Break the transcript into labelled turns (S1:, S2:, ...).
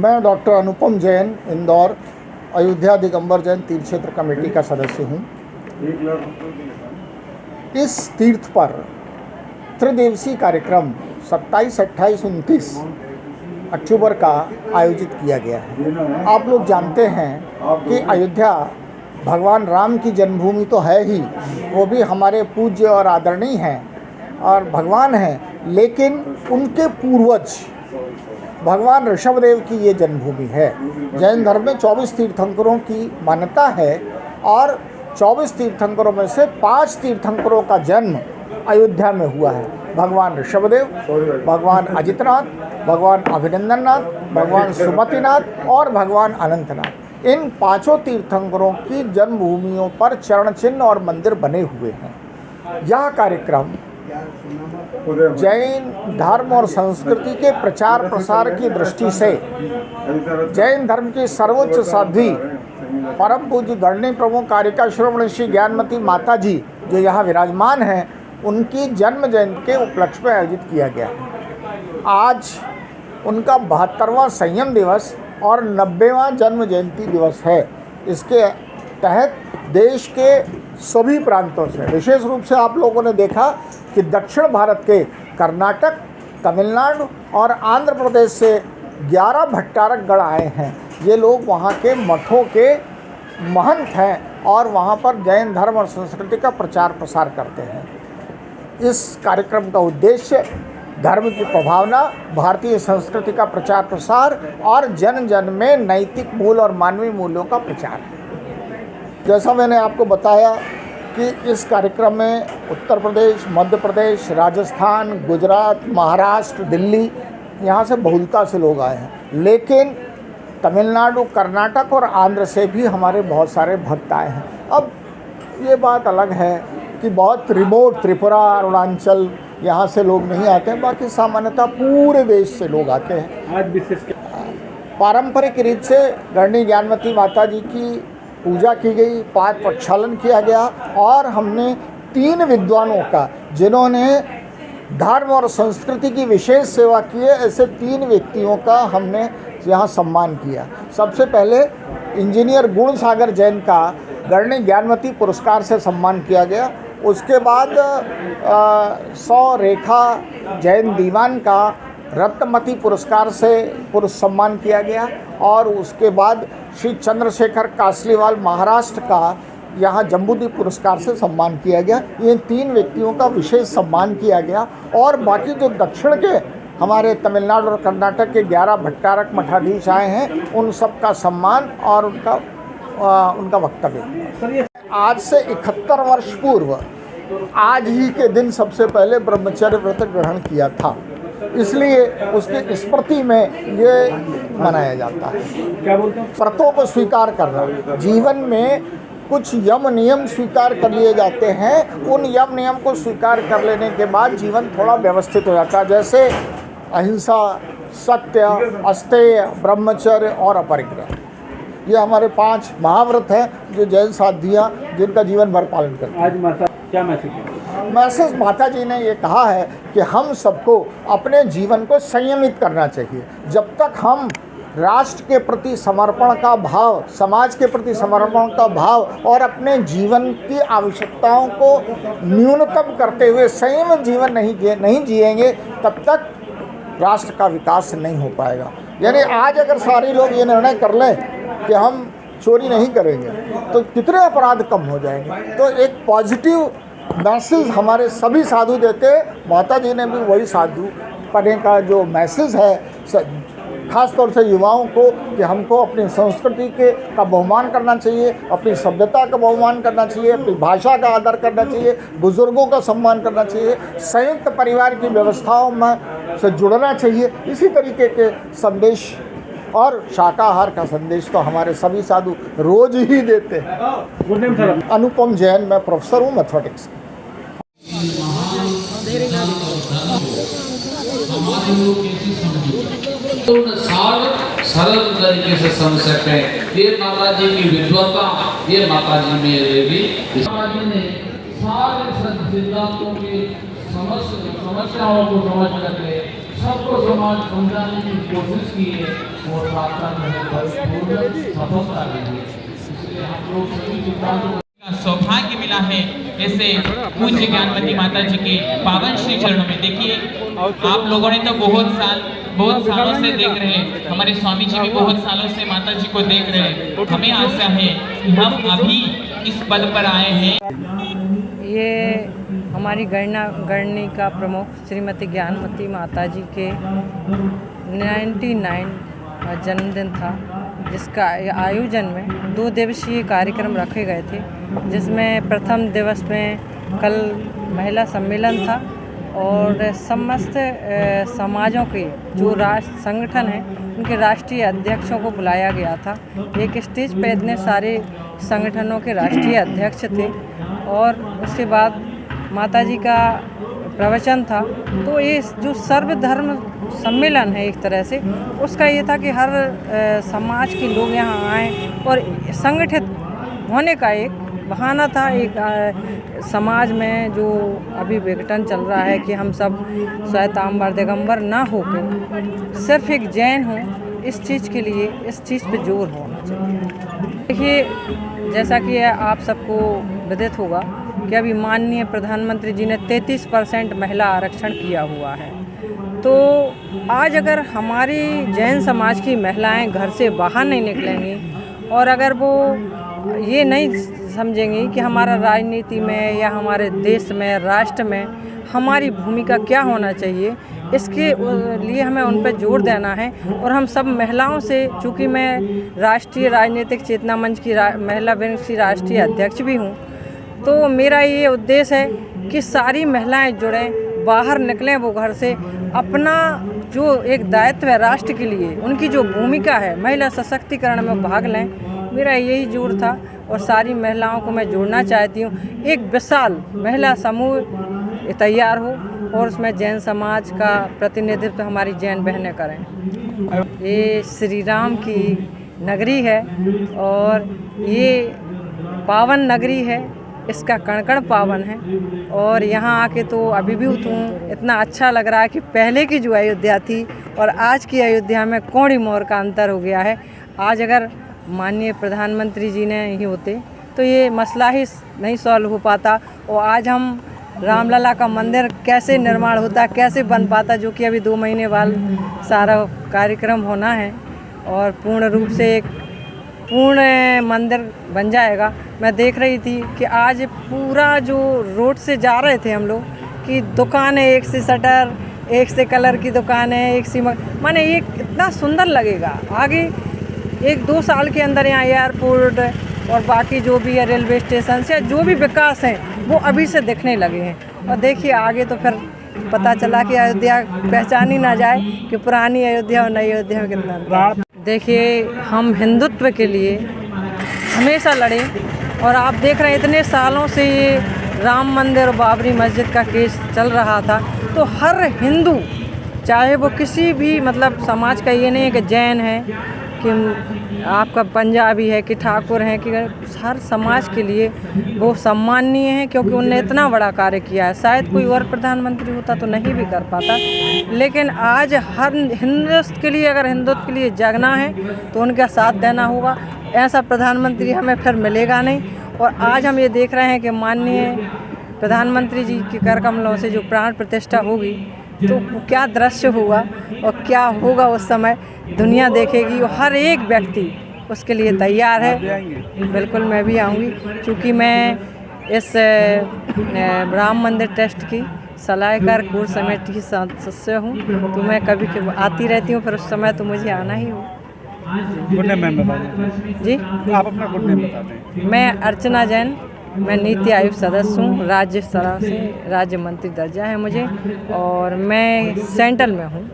S1: मैं डॉक्टर अनुपम जैन, इंदौर अयोध्या दिगंबर जैन तीर्थ क्षेत्र कमेटी का सदस्य हूँ। इस तीर्थ पर त्रिदिवसीय कार्यक्रम 27, 28, 29 अक्टूबर का आयोजित किया गया है। आप लोग जानते हैं कि अयोध्या भगवान राम की जन्मभूमि तो है ही, वो भी हमारे पूज्य और आदरणीय हैं और भगवान हैं, लेकिन उनके पूर्वज भगवान ऋषभदेव की ये जन्मभूमि है। जैन धर्म में 24 तीर्थंकरों की मान्यता है और 24 तीर्थंकरों में से 5 तीर्थंकरों का जन्म अयोध्या में हुआ है। भगवान ऋषभदेव, भगवान अजितनाथ, भगवान अभिनंदननाथ, भगवान सुमतिनाथ और भगवान अनंतनाथ, इन 5 तीर्थंकरों की जन्मभूमियों पर चरण चिन्ह और मंदिर बने हुए हैं। यह कार्यक्रम जैन धर्म और संस्कृति के प्रचार प्रसार की दृष्टि से जैन धर्म की सर्वोच्च साध्वी परम पूज्य गणनी प्रमुख कारिका शिरोमणि श्री ज्ञानमती माता जी जो यहाँ विराजमान हैं, उनकी जन्म जयंती के उपलक्ष्य में आयोजित किया गया है। आज उनका 72वां संयम दिवस और 90वां जन्म जयंती दिवस है। इसके तहत देश के सभी प्रांतों से, विशेष रूप से आप लोगों ने देखा कि दक्षिण भारत के कर्नाटक, तमिलनाडु और आंध्र प्रदेश से 11 भट्टारक गण आए हैं। ये लोग वहाँ के मठों के महंत हैं और वहाँ पर जैन धर्म और संस्कृति का प्रचार प्रसार करते हैं। इस कार्यक्रम का उद्देश्य धर्म की प्रभावना, भारतीय संस्कृति का प्रचार प्रसार और जन जन में नैतिक मूल और मानवीय मूल्यों का प्रचार है। जैसा मैंने आपको बताया कि इस कार्यक्रम में उत्तर प्रदेश, मध्य प्रदेश, राजस्थान, गुजरात, महाराष्ट्र, दिल्ली, यहाँ से बहुलता से लोग आए हैं, लेकिन तमिलनाडु, कर्नाटक और आंध्र से भी हमारे बहुत सारे भक्त आए हैं। अब ये बात अलग है कि बहुत रिमोट त्रिपुरा, अरुणाचल, यहाँ से लोग नहीं आते हैं, बाकी सामान्यतः पूरे देश से लोग आते हैं।
S2: आज विशेष
S1: पारंपरिक रीत से गणनी ज्ञानमती माता जी की पूजा की गई, पाठ प्रक्षालन किया गया और हमने 3 विद्वानों का, जिन्होंने धर्म और संस्कृति की विशेष सेवा की है, ऐसे 3 व्यक्तियों का हमने यहाँ सम्मान किया। सबसे पहले इंजीनियर गुणसागर जैन का गणनी ज्ञानमती पुरस्कार से सम्मान किया गया। उसके बाद 100 रेखा जैन दीवान का रत्नमती पुरस्कार से सम्मान किया गया और उसके बाद श्री चंद्रशेखर कासलीवाल महाराष्ट्र का यहाँ जम्बूद्वीप पुरस्कार से सम्मान किया गया। ये 3 व्यक्तियों का विशेष सम्मान किया गया और बाकी जो दक्षिण के हमारे तमिलनाडु और कर्नाटक के 11 भट्टारक मठाधीश आए हैं, उन सब का सम्मान और उनका वक्तव्य। आज से 71 वर्ष पूर्व आज ही के दिन सबसे पहले ब्रह्मचर्य व्रत ग्रहण किया था, इसलिए उसकी स्मृति में ये मनाया जाता है।
S2: क्या बोलते हैं?
S1: व्रतों को स्वीकार करना, जीवन में कुछ यम नियम स्वीकार कर लिए जाते हैं। उन यम नियम को स्वीकार कर लेने के बाद जीवन थोड़ा व्यवस्थित हो जाता है, जैसे अहिंसा, सत्य, अस्तेय, ब्रह्मचर्य और अपरिग्रह। ये हमारे 5 महाव्रत हैं जो जैन साध्वियाँ जिनका जीवन भर पालन करते हैं।
S2: आज माता क्या मैसेज है?
S1: मैसेज माता जी ने ये कहा है कि हम सबको अपने जीवन को संयमित करना चाहिए। जब तक हम राष्ट्र के प्रति समर्पण का भाव, समाज के प्रति समर्पण का भाव और अपने जीवन की आवश्यकताओं को न्यूनतम करते हुए संयमित जीवन नहीं जिएंगे, तब तक राष्ट्र का विकास नहीं हो पाएगा। यानी आज अगर सारे लोग ये निर्णय कर लें कि हम चोरी नहीं करेंगे तो कितने अपराध कम हो जाएंगे। तो एक पॉजिटिव मैसेज हमारे सभी साधु देते हैं। माता जी ने भी वही साधु पढ़ने का जो मैसेज है, खास तौर से युवाओं को, कि हमको अपनी संस्कृति का बहुमान करना चाहिए, अपनी सभ्यता का बहुमान करना चाहिए, अपनी भाषा का आदर करना चाहिए, बुजुर्गों का सम्मान करना चाहिए, संयुक्त परिवार की व्यवस्थाओं में से जुड़ना चाहिए। इसी तरीके के संदेश और शाकाहार का संदेश तो हमारे सभी साधु रोज ही देते हैं। अनुपम जैन, मैं प्रोफेसर हूँ मैथमेटिक्स।
S3: सरल तरीके से समझ सकते हैं। ये माता जी की विद्वता, ये माता जी में देवी माता जी ने सारे सिद्धांतों की समस्याओं को समझ करके सबको समाज समझाने की कोशिश की है वो सार्थक है, पूर्ण सफलता रही है। इसलिए हम लोग सभी विद्यार्थियों
S4: का सौभाग्य मिला है ऐसे पूज्य ज्ञानमती माता जी के पावन श्री चरणों में। देखिए आप लोगों ने तो बहुत सालों से देख रहे हैं, हमारे स्वामी जी भी बहुत सालों से माता जी को देख रहे हैं। हमें आशा है कि हम अभी इस पद पर आए हैं।
S5: ये हमारी गणनी का प्रमुख श्रीमती ज्ञानमती माता जी के 99 जन्मदिन था, जिसका आयोजन में 2 दिवसीय कार्यक्रम रखे गए थे, जिसमें प्रथम दिवस में कल महिला सम्मेलन था और समस्त समाजों के जो राष्ट्र संगठन हैं उनके राष्ट्रीय अध्यक्षों को बुलाया गया था। एक स्टेज पे इतने सारे संगठनों के राष्ट्रीय अध्यक्ष थे और उसके बाद माता जी का प्रवचन था। तो ये जो सर्वधर्म सम्मेलन है एक तरह से, उसका ये था कि हर समाज के लोग यहाँ आएँ और संगठित होने का एक बहाना था। एक समाज में जो अभी विघटन चल रहा है कि हम सब श्वेतांबर दिगंबर ना होकर सिर्फ एक जैन हो, इस चीज़ के लिए इस चीज़ पे जोर होना चाहिए। देखिए जैसा कि आप सबको विदित होगा कि अभी माननीय प्रधानमंत्री जी ने 33% महिला आरक्षण किया हुआ है। तो आज अगर हमारी जैन समाज की महिलाएं घर से बाहर नहीं निकलेंगी और अगर वो ये नहीं समझेंगी कि हमारा राजनीति में या हमारे देश में राष्ट्र में हमारी भूमिका क्या होना चाहिए, इसके लिए हमें उन पर जोर देना है। और हम सब महिलाओं से, चूँकि मैं राष्ट्रीय राजनीतिक चेतना मंच की महिला विंग की राष्ट्रीय अध्यक्ष भी हूँ, तो मेरा ये उद्देश्य है कि सारी महिलाएं जुड़ें, बाहर निकलें, वो घर से अपना जो एक दायित्व है राष्ट्र के लिए, उनकी जो भूमिका है महिला सशक्तिकरण में भाग लें। मेरा यही जोर था और सारी महिलाओं को मैं जोड़ना चाहती हूँ। एक विशाल महिला समूह तैयार हो और उसमें जैन समाज का प्रतिनिधित्व हमारी जैन बहनें करें। ये श्री राम की नगरी है और ये पावन नगरी है, इसका कण कण पावन है। और यहाँ आके तो अभिभूत हूँ, इतना अच्छा लग रहा है कि पहले की जो अयोध्या थी और आज की अयोध्या में कौड़ी मोर का अंतर हो गया है। आज अगर माननीय प्रधानमंत्री जी ने ही होते तो ये मसला ही नहीं सॉल्व हो पाता और आज हम रामलला का मंदिर कैसे निर्माण होता, कैसे बन पाता, जो कि अभी 2 महीने बाद सारा कार्यक्रम होना है और पूर्ण रूप से एक पूर्ण मंदिर बन जाएगा। मैं देख रही थी कि आज पूरा जो रोड से जा रहे थे हम लोग कि दुकानें, एक से शटर, एक से कलर की दुकानें, एक सी माने ये कितना सुंदर लगेगा। आगे 1-2 साल के अंदर यहाँ एयरपोर्ट और बाकी जो भी है रेलवे स्टेशन या जो भी विकास है वो अभी से दिखने लगे हैं। और देखिए आगे तो फिर पता चला कि अयोध्या पहचानी ना जाए कि पुरानी अयोध्या और नई अयोध्या में कितना अंतर। देखिए हम हिंदुत्व के लिए हमेशा लड़े और आप देख रहे हैं इतने सालों से ये राम मंदिर और बाबरी मस्जिद का केस चल रहा था। तो हर हिंदू, चाहे वो किसी भी मतलब समाज का, ये नहीं है कि जैन है कि आपका पंजाबी है कि ठाकुर हैं, कि हर समाज के लिए वो सम्माननीय है क्योंकि उनने इतना बड़ा कार्य किया है। शायद कोई और प्रधानमंत्री होता तो नहीं भी कर पाता, लेकिन आज हर हिंदुत्व के लिए, अगर हिंदुत्व के लिए जगना है तो उनका साथ देना होगा। ऐसा प्रधानमंत्री हमें फिर मिलेगा नहीं। और आज हम ये देख रहे हैं कि माननीय प्रधानमंत्री जी के कर कमलों से जो प्राण प्रतिष्ठा होगी तो क्या दृश्य हुआ और क्या होगा उस समय दुनिया देखेगी और हर एक व्यक्ति उसके लिए तैयार है। बिल्कुल मैं भी आऊँगी, क्योंकि मैं इस राम मंदिर ट्रस्ट की सलाहकार कोर समिति की सदस्य हूँ, तो मैं कभी आती रहती हूँ, फिर उस समय तो मुझे आना ही हो।
S2: गुड नेम मैम बता दें जी, आप अपना गुड नेम बता दें।
S5: मैं अर्चना जैन, मैं नीति आयोग सदस्य हूँ, राज्य स्तर से राज्य मंत्री दर्जा है मुझे और मैं सेंट्रल में हूँ।